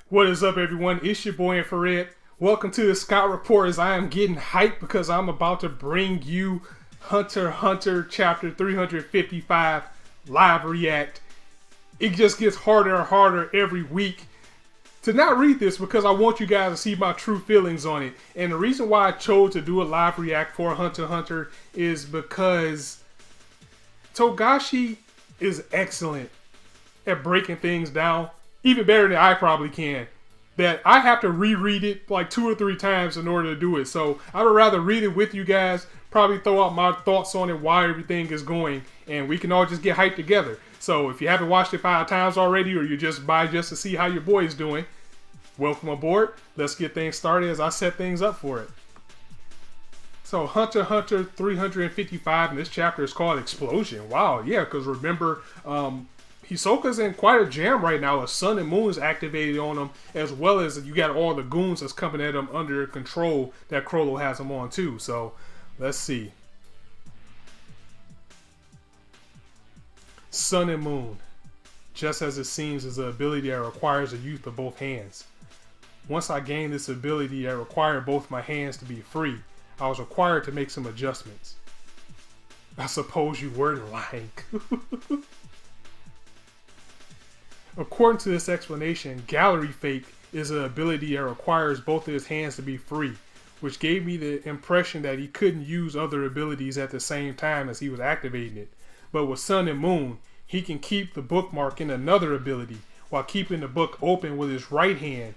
What is up, everyone? It's your boy Infrared. Welcome to the Scout Report as I am getting hyped because I'm about to bring you Hunter x Hunter Chapter 355 live react. It just gets harder and harder every week to not read this because I want you guys to see my true feelings on it. And the reason why I chose to do a live react for Hunter x Hunter is because Togashi is excellent at breaking things down. Even better than I probably can. That I have to reread it like 2 or 3 times in order to do it. So I would rather read it with you guys, probably throw out my thoughts on it, why everything is going, and we can all just get hyped together. So if you haven't watched it 5 times already, or you're just by just to see how your boy is doing, welcome aboard. Let's get things started as I set things up for it. So Hunter x Hunter 355, and this chapter is called Explosion. Wow, yeah, because remember, Hisoka's in quite a jam right now. A sun and moon is activated on him, as well as you got all the goons that's coming at him under control that Chrollo has him on too. So let's see. Sun and moon. Just as it seems, is an ability that requires the use of both hands. Once I gained this ability that required both my hands to be free, I was required to make some adjustments. I suppose you weren't lying. According to this explanation, gallery fake is an ability that requires both of his hands to be free, which gave me the impression that he couldn't use other abilities at the same time as he was activating it. But with Sun and Moon, he can keep the bookmark in another ability while keeping the book open with his right hand,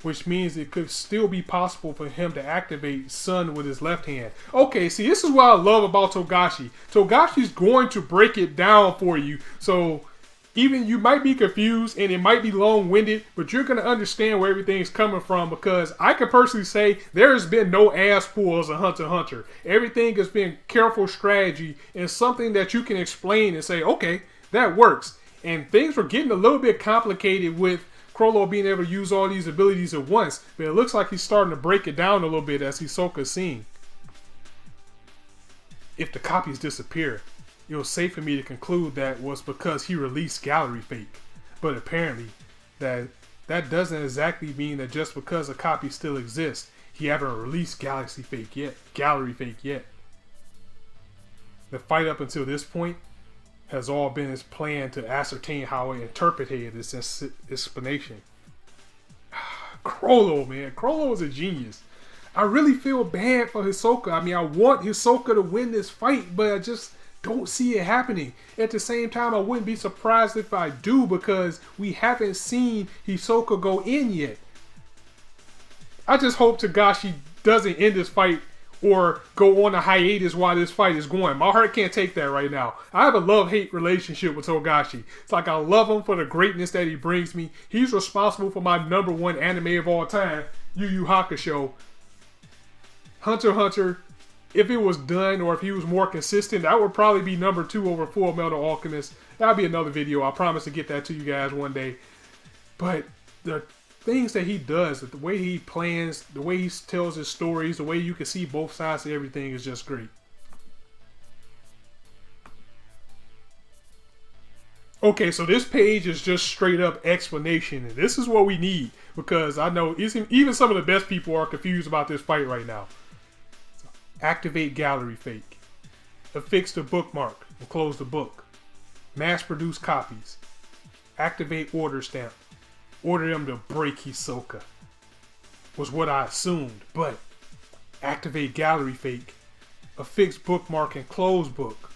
which means it could still be possible for him to activate Sun with his left hand. Okay, see, this is what I love about Togashi. Togashi's going to break it down for you, so even you might be confused and it might be long-winded, but you're going to understand where everything's coming from, because I can personally say there has been no ass pulls in Hunter x Hunter. Everything has been careful strategy and something that you can explain and say, okay, that works. And things were getting a little bit complicated with Chrollo being able to use all these abilities at once, but it looks like he's starting to break it down a little bit as Hisoka's seeing. If the copies disappear, it was safe for me to conclude that was because he released gallery fake. But apparently, that doesn't exactly mean that just because a copy still exists, he haven't released gallery fake yet. The fight up until this point has all been his plan to ascertain how he interpreted this explanation. Chrollo, man. Chrollo is a genius. I really feel bad for Hisoka. I mean, I want Hisoka to win this fight, but I just don't see it happening. At the same time, I wouldn't be surprised if I do, because we haven't seen Hisoka go in yet. I just hope Togashi doesn't end this fight or go on a hiatus while this fight is going. My heart can't take that right now. I have a love-hate relationship with Togashi. It's like I love him for the greatness that he brings me. He's responsible for my #1 anime of all time, Yu Yu Hakusho. Hunter x Hunter, if it was done, or if he was more consistent, that would probably be #2 over Full Metal Alchemist. That'll be another video. I promise to get that to you guys one day. But the things that he does, the way he plans, the way he tells his stories, the way you can see both sides of everything is just great. Okay, so this page is just straight up explanation. And this is what we need, because I know even some of the best people are confused about this fight right now. Activate gallery fake. Affix the bookmark and close the book. Mass produce copies. Activate order stamp. Order them to break Hisoka. Was what I assumed, but activate gallery fake. Affix bookmark and close book.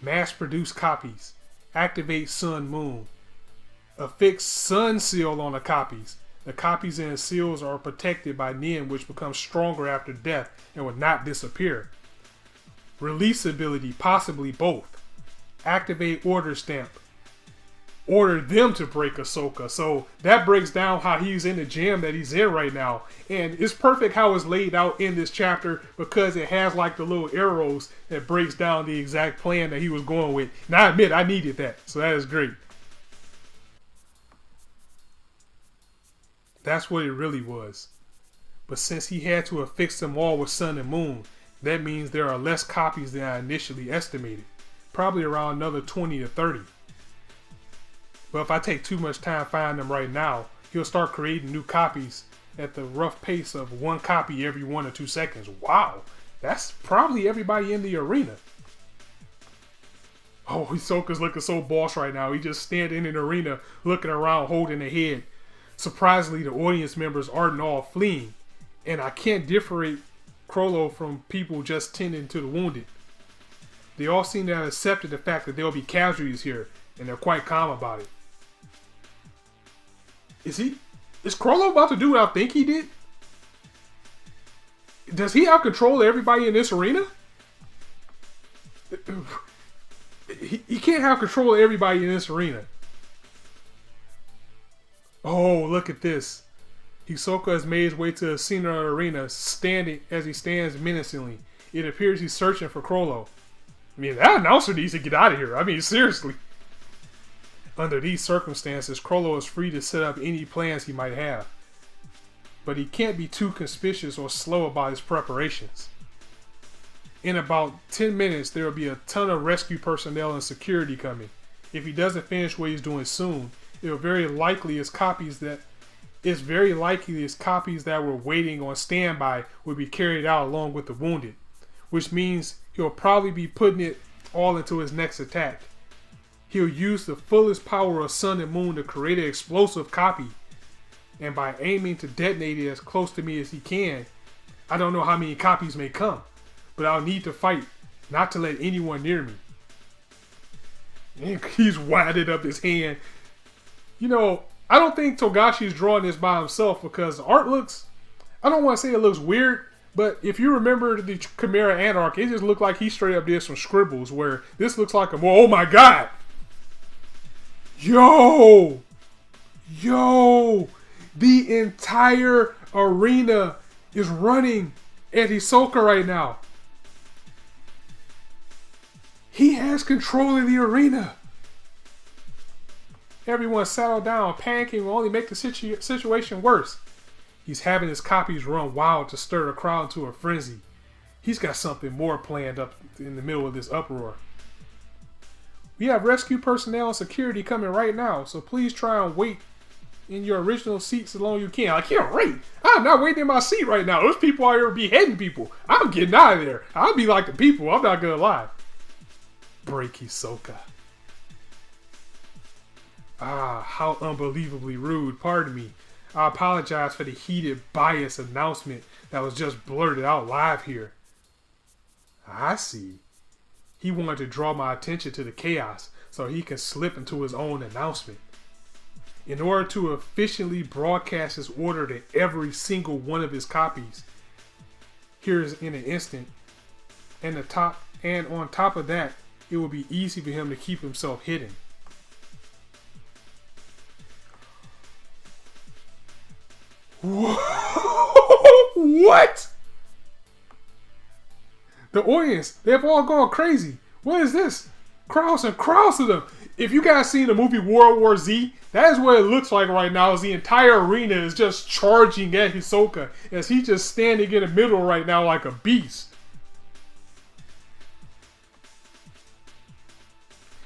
Mass produce copies. Activate Sun Moon. Affix Sun Seal on the copies. The copies and seals are protected by Nin, which becomes stronger after death and will not disappear. Release ability, possibly both. Activate order stamp. Order them to break Hisoka. So that breaks down how he's in the jam that he's in right now. And it's perfect how it's laid out in this chapter, because it has like the little arrows that breaks down the exact plan that he was going with. And I admit, I needed that. So that is great. That's what it really was. But since he had to affix them all with Sun and Moon, that means there are less copies than I initially estimated. Probably around another 20 to 30. But if I take too much time finding them right now, he'll start creating new copies at the rough pace of 1 copy every 1 or 2 seconds. Wow, that's probably everybody in the arena. Oh, Hisoka's looking so boss right now. He just standing in the arena, looking around, holding a head. Surprisingly, the audience members aren't all fleeing, and I can't differentiate Chrollo from people just tending to the wounded. They all seem to have accepted the fact that there will be casualties here, and they're quite calm about it. Is Chrollo about to do what I think he did? Does he out control everybody in this arena? He can't have control of everybody in this arena. Oh, look at this. Hisoka has made his way to the center of the arena, standing as he stands menacingly. It appears he's searching for Chrollo. I mean, that announcer needs to get out of here. I mean, seriously. Under these circumstances, Chrollo is free to set up any plans he might have. But he can't be too conspicuous or slow about his preparations. In about 10 minutes, there will be a ton of rescue personnel and security coming. If he doesn't finish what he's doing soon, it's very likely his copies that were waiting on standby will be carried out along with the wounded, which means he'll probably be putting it all into his next attack. He'll use the fullest power of Sun and Moon to create an explosive copy, and by aiming to detonate it as close to me as he can, I don't know how many copies may come, but I'll need to fight not to let anyone near me. And he's winded up his hand. You know, I don't think Togashi's drawing this by himself because the art looks, I don't want to say it looks weird, but if you remember the Chimera Anarch, it just looked like he straight up did some scribbles, where this looks like a more, oh my god! Yo! The entire arena is running at Hisoka right now. He has control of the arena. Everyone settle down. Panicking will only make the situation worse. He's having his copies run wild to stir the crowd into a frenzy. He's got something more planned up in the middle of this uproar. We have rescue personnel and security coming right now, so please try and wait in your original seats as long as you can. I can't wait. I'm not waiting in my seat right now. Those people out here beheading people. I'm getting out of there. I'll be like the people. I'm not gonna lie. Break Hisoka. Ah, how unbelievably rude. Pardon me. I apologize for the heated, biased announcement that was just blurted out live here. I see. He wanted to draw my attention to the chaos so he can slip into his own announcement. In order to efficiently broadcast his order to every single one of his copies, here's in an instant, and on top of that, it will be easy for him to keep himself hidden. What? The audience, they've all gone crazy. What is this? Crowds and crowds of them. If you guys seen the movie World War Z, that is what it looks like right now, as the entire arena is just charging at Hisoka, as he's just standing in the middle right now like a beast.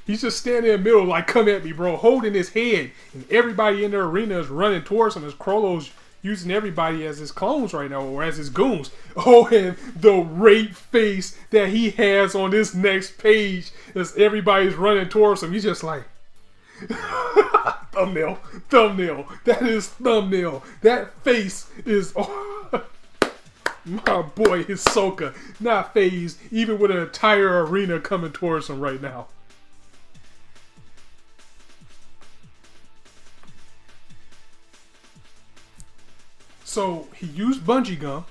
He's just standing in the middle like, come at me, bro, holding his head. And everybody in the arena is running towards him as Chrollo's using everybody as his clones right now, or as his goons. Oh, and the rape face that he has on this next page as everybody's running towards him. He's just like, thumbnail. That is thumbnail. That face is, oh, my boy Hisoka, not phased, even with an entire arena coming towards him right now. So he used bungee gum.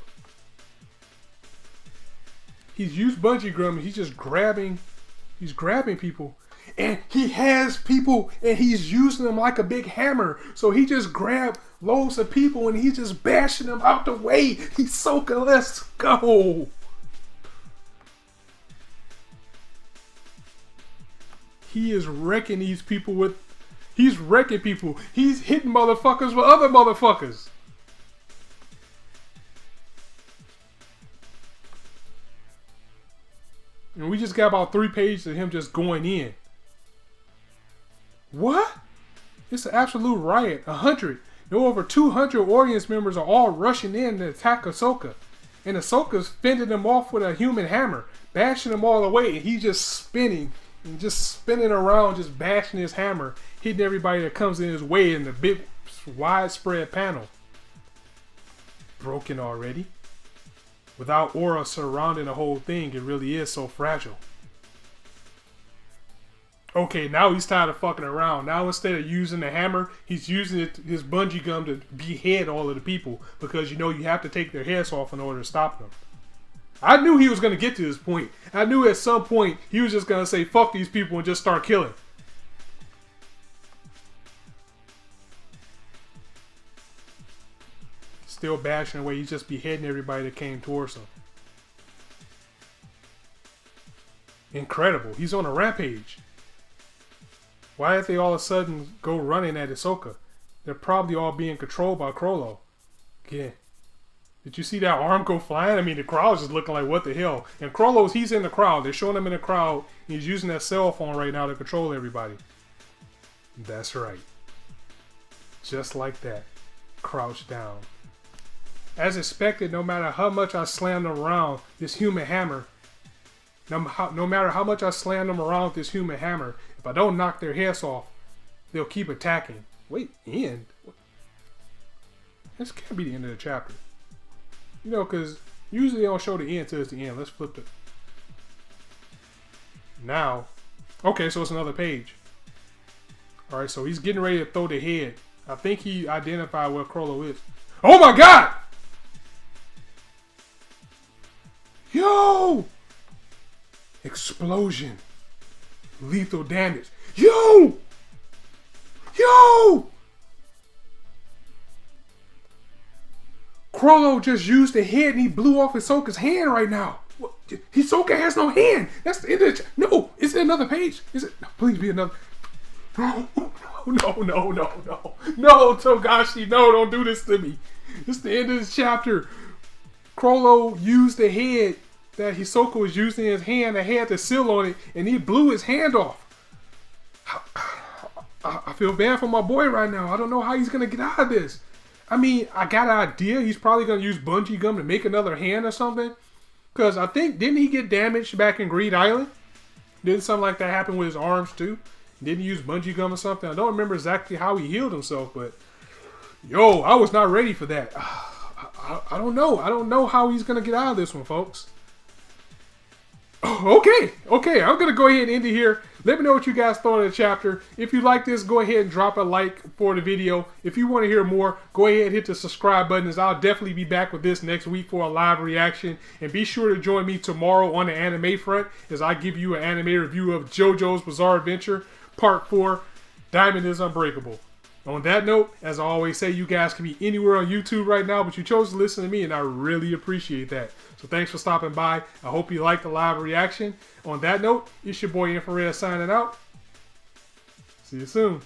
He's used bungee gum and he's just grabbing people. And he has people and he's using them like a big hammer. So he just grabbed loads of people and he's just bashing them out the way. Hisoka, let's go. He is wrecking these people with, he's wrecking people. He's hitting motherfuckers with other motherfuckers. And we just got about 3 pages of him just going in. What? It's an absolute riot. 100. There were over 200 audience members are all rushing in to attack Hisoka. And Hisoka's fending them off with a human hammer, bashing them all away, and he's just spinning and just spinning around, just bashing his hammer, hitting everybody that comes in his way in the big widespread panel. Broken already. Without aura surrounding the whole thing, it really is so fragile. Okay, now he's tired of fucking around. Now instead of using the hammer, he's using his bungee gum to behead all of the people. Because you know you have to take their heads off in order to stop them. I knew he was going to get to this point. I knew at some point he was just going to say fuck these people and just start killing. Still bashing away. He's just beheading everybody that came towards him. Incredible. He's on a rampage. Why did they all of a sudden go running at Hisoka? They're probably all being controlled by Chrollo. Yeah. Did you see that arm go flying? I mean, the crowd's just looking like, what the hell? And Chrollo's, he's in the crowd. They're showing him in the crowd. He's using that cell phone right now to control everybody. That's right. Just like that. Crouch down. As expected, no matter how much I slammed them around this human hammer, no matter how much I slam them around with this human hammer, if I don't knock their heads off, they'll keep attacking. Wait, end? This can't be the end of the chapter. You know, because usually they don't show the end till it's the end. Let's flip it. Now, okay, so it's another page. Alright, so he's getting ready to throw the head. I think he identified where Chrollo is. Oh my god! Yo! Explosion. Lethal damage. Yo! Yo! Chrollo just used the head and he blew off Hisoka's hand right now. What? Hisoka has no hand. That's the end of the No, is it another page? Is it? No, please be another. No, Togashi, no, don't do this to me. It's the end of this chapter. Chrollo used the head that Hisoka was using in his hand that had the seal on it, and he blew his hand off. I feel bad for my boy right now. I don't know how he's going to get out of this. I mean, I got an idea. He's probably going to use bungee gum to make another hand or something. Because I think, didn't he get damaged back in Greed Island? Didn't something like that happen with his arms too? Didn't he use bungee gum or something? I don't remember exactly how he healed himself, but yo, I was not ready for that. I don't know. I don't know how he's going to get out of this one, folks. Okay, I'm going to go ahead and end it here. Let me know what you guys thought of the chapter. If you like this, go ahead and drop a like for the video. If you want to hear more, go ahead and hit the subscribe button, as I'll definitely be back with this next week for a live reaction. And be sure to join me tomorrow on the anime front as I give you an anime review of JoJo's Bizarre Adventure Part 4, Diamond is Unbreakable. On that note, as I always say, you guys can be anywhere on YouTube right now, but you chose to listen to me, and I really appreciate that. So thanks for stopping by. I hope you liked the live reaction. On that note, it's your boy Infrared signing out. See you soon.